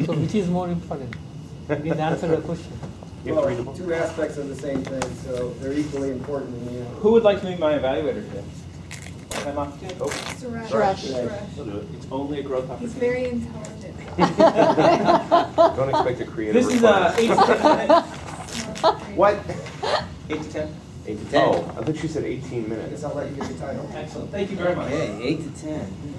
So which is more important? You didn't answer the question. Well, two aspects of the same thing, so they're equally important in the end. Who would like to be my evaluator today? Suresh. We'll do it. It's only a growth He's opportunity. very intelligent. Don't expect a creative This is 8 to 10 minutes. What? 8 to 10. 8 to 10. Oh, I thought you said 18 I guess minutes. I'll let you get the title. Excellent. Thank you very much. Okay, 8 to 10.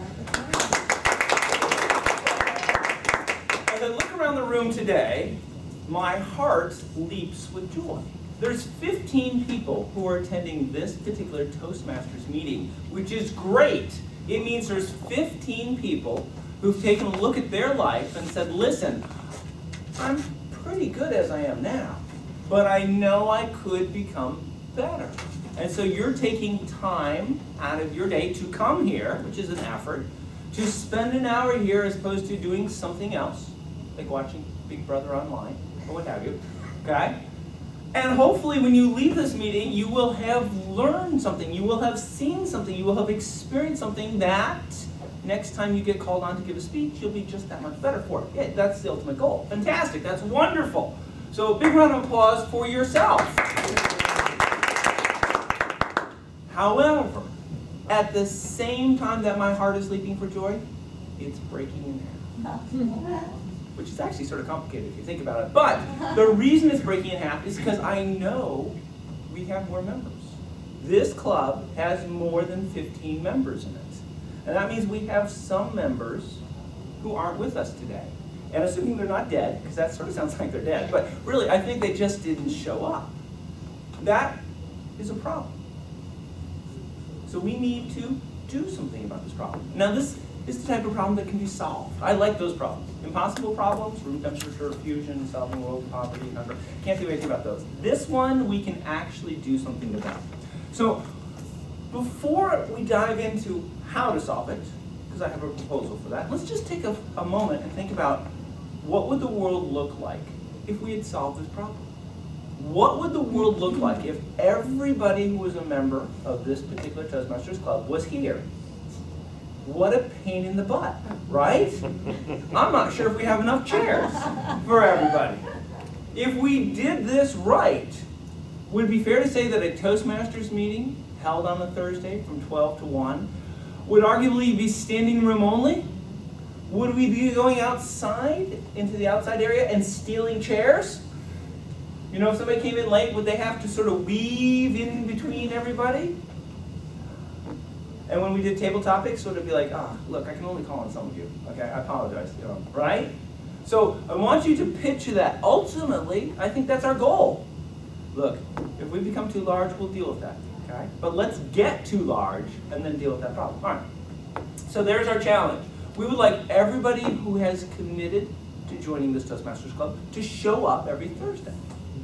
As I look around the room today, my heart leaps with joy. There's 15 people who are attending this particular Toastmasters meeting, which is great. It means there's 15 people who've taken a look at their life and said, listen, I'm pretty good as I am now, but I know I could become better. And so you're taking time out of your day to come here, which is an effort, to spend an hour here as opposed to doing something else, like watching Big Brother online, or what have you, okay? And hopefully when you leave this meeting, you will have learned something, you will have seen something, you will have experienced something that next time you get called on to give a speech, you'll be just that much better for it. Yeah, that's the ultimate goal. Fantastic, that's wonderful. So a big round of applause for yourself. However, at the same time that my heart is leaping for joy, it's breaking in half. Which is actually sort of complicated if you think about it. But the reason it's breaking in half is because I know we have more members. This club has more than 15 members in it. And that means we have some members who aren't with us today. And assuming they're not dead, because that sort of sounds like they're dead, but really I think they just didn't show up. That is a problem. So we need to do something about this problem. Now this is the type of problem that can be solved. I like those problems. Impossible problems, room temperature fusion, solving world poverty, hunger. Can't do anything about those. This one we can actually do something about. So before we dive into how to solve it, because I have a proposal for that, let's just take a moment and think about what would the world look like if we had solved this problem? What would the world look like if everybody who was a member of this particular Toastmasters Club was here? What a pain in the butt, right? I'm not sure if we have enough chairs for everybody. If we did this right, would it be fair to say that a Toastmasters meeting held on a Thursday from 12 to 1 would arguably be standing room only? Would we be going outside into the outside area and stealing chairs? You know, if somebody came in late, would they have to sort of weave in between everybody? And when we did table topics, would it be like, ah, look, I can only call on some of you. Okay, I apologize, you know, right? So I want you to picture that. Ultimately, I think that's our goal. Look, if we become too large, we'll deal with that, okay? But let's get too large and then deal with that problem. All right, so there's our challenge. We would like everybody who has committed to joining this Toastmasters Club to show up every Thursday.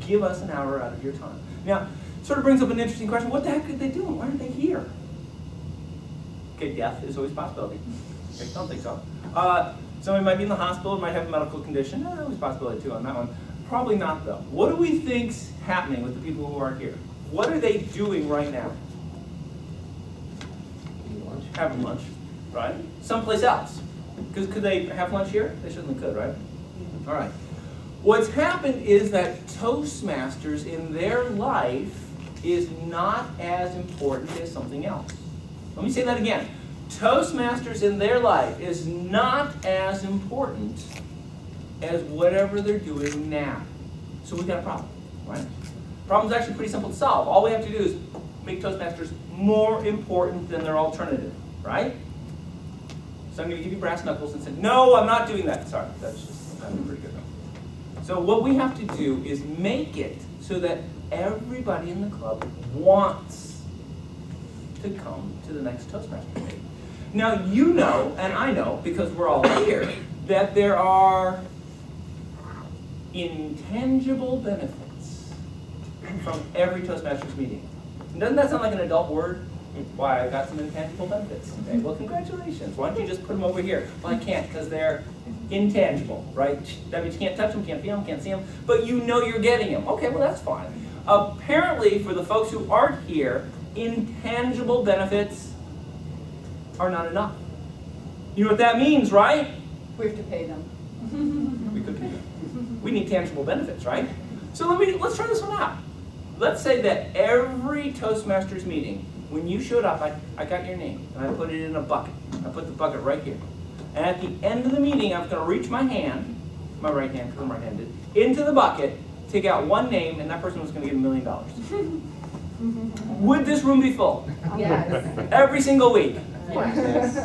Give us an hour out of your time. Now, sort of brings up an interesting question. What the heck are they doing? Why aren't they here? Okay, death is always a possibility. Okay, don't think so. Somebody might be in the hospital, might have a medical condition. Always a possibility too on that one. Probably not though. What do we think's happening with the people who aren't here? What are they doing right now? Eating lunch. Having lunch, right? Someplace else. Because could they have lunch here? They certainly could, right? All right. What's happened is that Toastmasters in their life is not as important as something else. Let me say that again. Toastmasters in their life is not as important as whatever they're doing now. So we've got a problem, right? The problem's actually pretty simple to solve. All we have to do is make Toastmasters more important than their alternative, right? So I'm going to give you brass knuckles and say, no, I'm not doing that. Sorry, that's pretty good. So what we have to do is make it so that everybody in the club wants to come to the next Toastmasters meeting. Now you know, and I know, because we're all here, that there are intangible benefits from every Toastmasters meeting. And doesn't that sound like an adult word? Why, I got some intangible benefits. Okay, well, congratulations. Why don't you just put them over here? Well, I can't because they're intangible, right? That means you can't touch them, can't feel them, can't see them, but you know you're getting them. Okay, well, that's fine. Apparently, for the folks who aren't here, intangible benefits are not enough. You know what that means, right? We have to pay them. We We need tangible benefits, right? So let's try this one out. Let's say that every Toastmasters meeting, when you showed up, I got your name, and I put it in a bucket. I put the bucket right here. And at the end of the meeting, I was going to reach my hand, my right hand, because I'm right-handed, into the bucket, take out one name, and that person was going to get $1 million. Would this room be full? Yes. Every single week? Yes.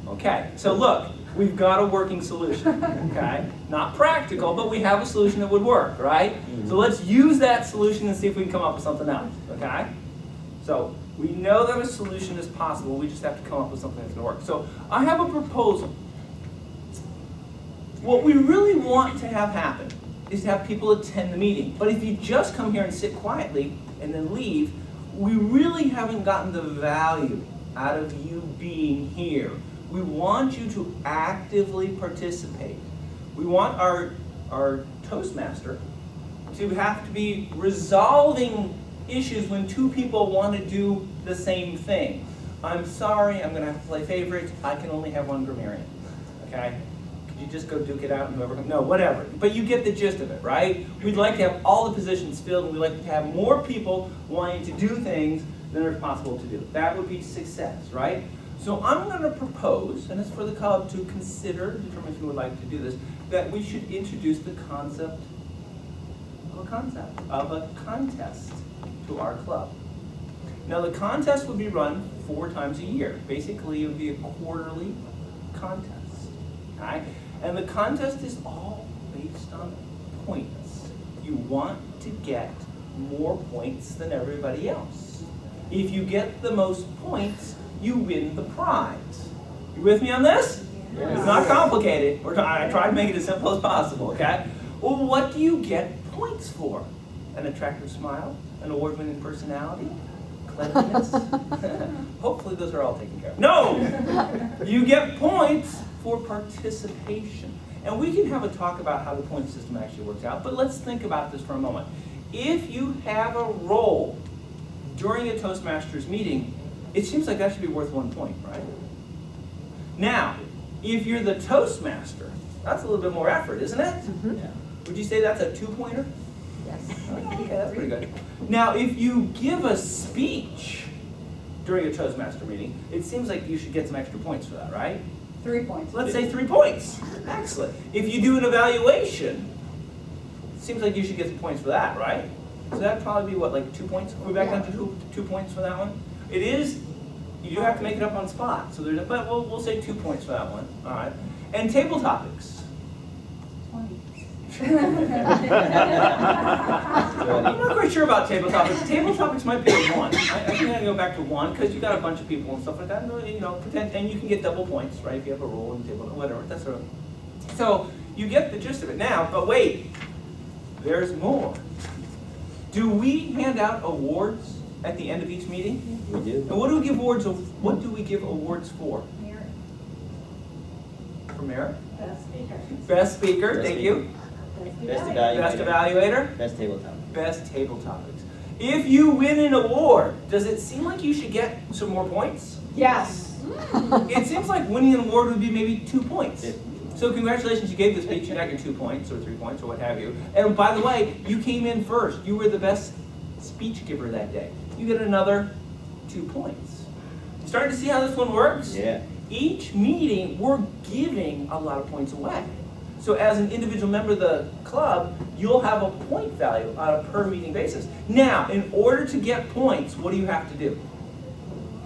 Okay, so look, we've got a working solution, okay? Not practical, but we have a solution that would work, right? So let's use that solution and see if we can come up with something else, okay? So we know that a solution is possible, we just have to come up with something that's going to work. So I have a proposal. What we really want to have happen is to have people attend the meeting. But if you just come here and sit quietly and then leave, we really haven't gotten the value out of you being here. We want you to actively participate. We want our Toastmaster to have to be resolving issues when two people want to do the same thing. I'm sorry, I'm going to have to play favorites. I can only have one grammarian, okay? Could you just go duke it out and whoever comes? No, whatever. But you get the gist of it, right? We'd like to have all the positions filled, and we'd like to have more people wanting to do things than are possible to do. That would be success, right? So I'm going to propose, and it's for the club to consider, determine if you would like to do this, that we should introduce the concept of a contest to our club. Now the contest would be run 4 times a year. Basically, it would be a quarterly contest. Okay? And the contest is all based on points. You want to get more points than everybody else. If you get the most points, you win the prize. You with me on this? Yes. It's not complicated. I tried to make it as simple as possible, okay? Well, what do you get points for? An attractive smile? An award-winning personality? Cleanliness? Hopefully those are all taken care of. No! You get points for participation. And we can have a talk about how the point system actually works out, but let's think about this for a moment. If you have a role during a Toastmasters meeting, it seems like that should be worth 1 point, right? Now, if you're the Toastmaster, that's a little bit more effort, isn't it? Mm-hmm. Yeah. Would you say that's a 2-pointer? Yes. Okay, that's pretty good. Now, if you give a speech during a Toastmaster meeting, it seems like you should get some extra points for that, right? 3 points. Let's say 3 points. Excellent. If you do an evaluation, it seems like you should get some points for that, right? So that'd probably be what, like 2 points? Are we back down to 2 points for that one? It is, you do have to make it up on spot. So there's, but we'll say 2 points for that one. All right. And table topics. 20. I'm not quite sure about table topics. Table topics might be a 1. I think I'm gonna go back to 1 because you got a bunch of people and stuff like that. You know, and you can get double points, right? If you have a role in the table, whatever. That's sort of. So you get the gist of it now. But wait, there's more. Do we hand out awards at the end of each meeting? We do. And what do we give awards? What do we give awards for? Merit. For merit? Best speaker. Best speaker. Best Thank speaker. you. Best evaluator. Best evaluator. Best table topic. Best table topics. If you win an award, does it seem like you should get some more points? Yes. It seems like winning an award would be maybe 2 points. Yeah. So congratulations, you gave the speech, you got your 2 points or 3 points or what have you. And by the way, you came in first. You were the best speech giver that day. You get another 2 points. You starting to see how this one works? Yeah. Each meeting, we're giving a lot of points away. So as an individual member of the club, you'll have a point value on a per meeting basis. Now, in order to get points, what do you have to do?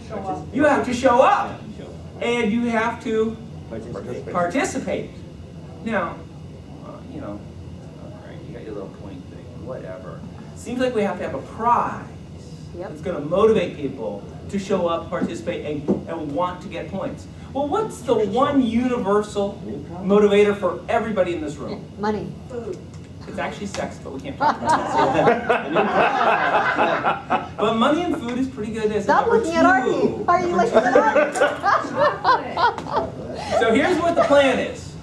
Show up. You have to show up. Yeah, sure. And you have to Participate. participate. Now, you know, all right, you got your little point thing, whatever. Seems like we have to have a prize that's going to motivate people to show up, participate, and want to get points. Well, what's the one universal motivator for everybody in this room? Money. Food. It's actually sex, but we can't talk about that. But money and food is pretty good as Stop number looking at Artie. 2. Are you looking at Artie? So here's what the plan is.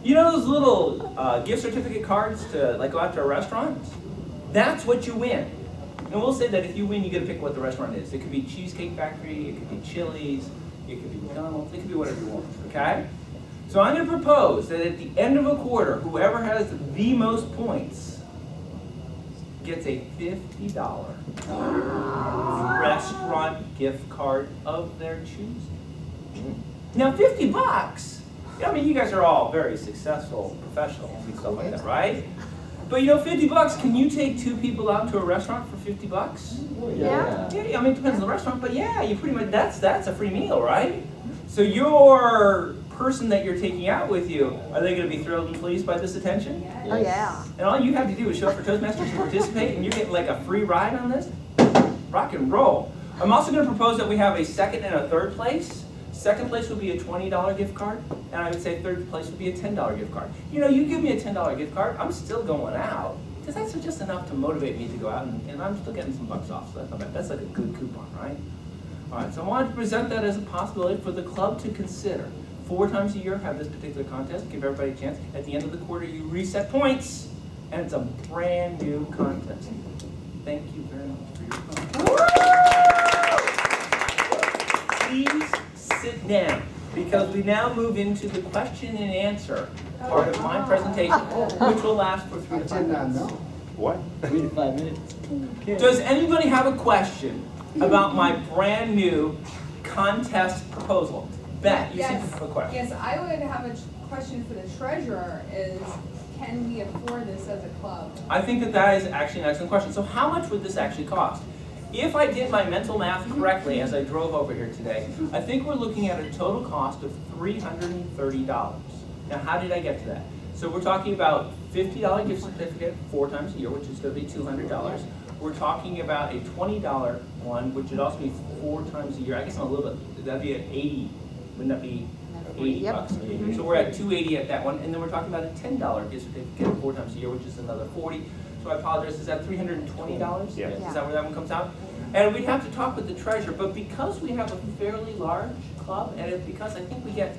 You know those little gift certificate cards to like go out to a restaurant? That's what you win. And we'll say that if you win, you get to pick what the restaurant is. It could be Cheesecake Factory, it could be Chili's, it could be McDonald's, it could be whatever you want, okay? So I'm going to propose that at the end of a quarter, whoever has the most points gets a $50 restaurant gift card of their choosing. Now, $50, I mean, you guys are all very successful professionals and stuff like that, right? But you know, $50, can you take 2 people out to a restaurant for $50? Yeah. Yeah, I mean, it depends on the restaurant, but yeah, you pretty much, that's a free meal, right? So your person that you're taking out with you, are they going to be thrilled and pleased by this attention? Oh, yeah. And all you have to do is show up for Toastmasters and participate, and you get like a free ride on this? Rock and roll. I'm also going to propose that we have a second and a third place. Second place would be a $20 gift card, and I would say third place would be a $10 gift card. You know, you give me a $10 gift card, I'm still going out, because that's just enough to motivate me to go out, and I'm still getting some bucks off, so that's not bad. That's like a good coupon, right? All right, so I wanted to present that as a possibility for the club to consider. 4 times a year, have this particular contest, give everybody a chance. At the end of the quarter, you reset points, and it's a brand new contest. Thank you very much for your time. Please sit down, because we now move into the question and answer part of my presentation, which will last for 3 to 5 minutes. What? 3 to 5 minutes. Does anybody have a question about my brand new contest proposal? Beth, you seem to have a question. Yes, I would have a question for the treasurer is, can we afford this as a club? I think that is actually an excellent question. So how much would this actually cost? If I did my mental math correctly as I drove over here today, I think we're looking at a total cost of $330. Now, how did I get to that? So we're talking about $50 gift certificate 4 times a year, which is going to be $200. We're talking about a $20 one, which would also be 4 times a year. I guess I'm a little bit, that'd be at 80. Wouldn't that be 80 Yep. bucks? So we're at $280 at that one, and then we're talking about a $10 gift certificate 4 times a year, which is another 40. So I apologize, is that $320? Yeah. Is that where that one comes out? And we'd have to talk with the treasurer, but because we have a fairly large club, and it's because I think we get,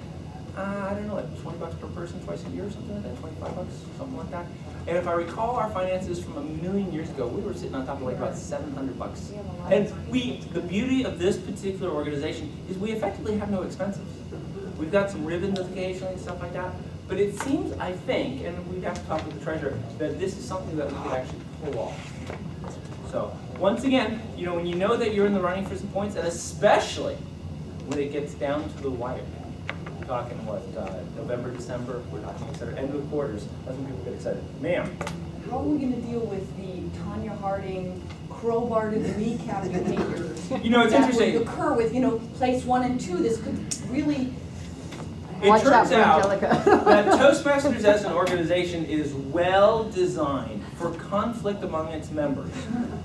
I don't know, like 20 bucks per person twice a year or something like that, 25 bucks, something like that. And if I recall our finances from a million years ago, we were sitting on top of like about 700 bucks. And the beauty of this particular organization is we effectively have no expenses. We've got some ribbons occasionally and stuff like that, but it seems, I think, and we'd have to talk with the treasurer, that this is something that we could actually pull off. So, once again, you know, when you know that you're in the running for some points, and especially when it gets down to the wire, we're talking what, November, December, we're talking, etc., end of quarters, that's when people get excited. Ma'am? How are we going to deal with the Tanya Harding crowbar to the kneecap behaviors? You know, it's interesting. That would occur with, you know, place 1 and 2. This could really... It turns out that Toastmasters as an organization is well designed for conflict among its members,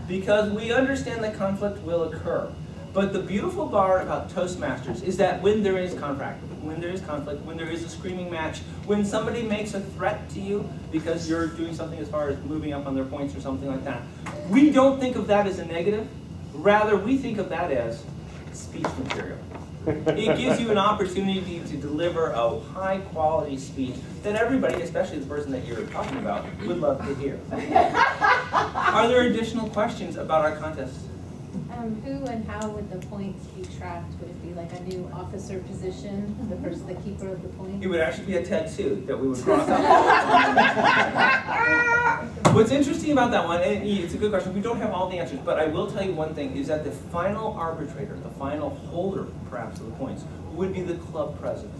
because we understand that conflict will occur. But the beautiful part about Toastmasters is that when there is conflict, when there is a screaming match, when somebody makes a threat to you because you're doing something as far as moving up on their points or something like that, we don't think of that as a negative. Rather, we think of that as speech material. It gives you an opportunity to deliver a high-quality speech that everybody, especially the person that you're talking about, would love to hear. Are there additional questions about our contest? Who and how would the points be tracked? Would it be like a new officer position, the person, the keeper of the points? It would actually be a tattoo that we would cross out. What's interesting about that one, and it's a good question, we don't have all the answers, but I will tell you one thing, is that the final arbitrator, the final holder, perhaps, of the points, would be the club president.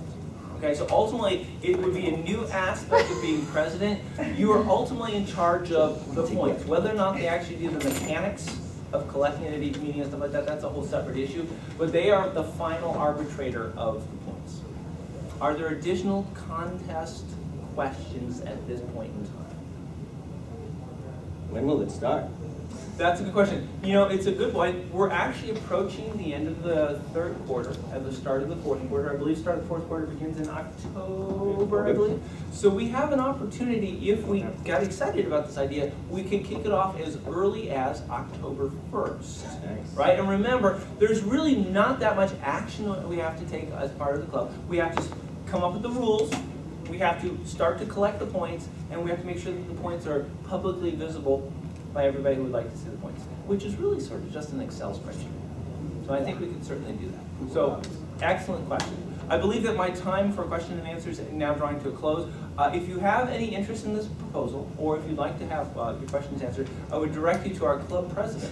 Okay, so ultimately, it would be a new aspect of being president. You are ultimately in charge of the points. Whether or not they actually do the mechanics of collecting it at each meeting and stuff like that, that's a whole separate issue. But they are the final arbitrator of the points. Are there additional contest questions at this point in time? When will it start? That's a good question. You know, it's a good one. We're actually approaching the end of the 3rd quarter, at the start of the 4th quarter. I believe start of the 4th quarter begins in October, I believe. So we have an opportunity, if we got excited about this idea, we can kick it off as early as October 1st. Nice. Right? And remember, there's really not that much action that we have to take as part of the club. We have to come up with the rules. We have to start to collect the points, and we have to make sure that the points are publicly visible by everybody who would like to see the points, which is really sort of just an Excel spreadsheet. So I think we can certainly do that. So, excellent question. I believe that my time for question and answers is now drawing to a close. If you have any interest in this proposal, or if you'd like to have your questions answered, I would direct you to our club president,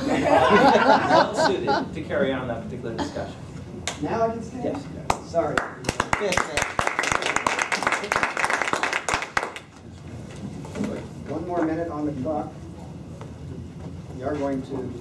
well suited to carry on that particular discussion. Now I can stand? Yes. Sorry. One more minute on the clock. We are going to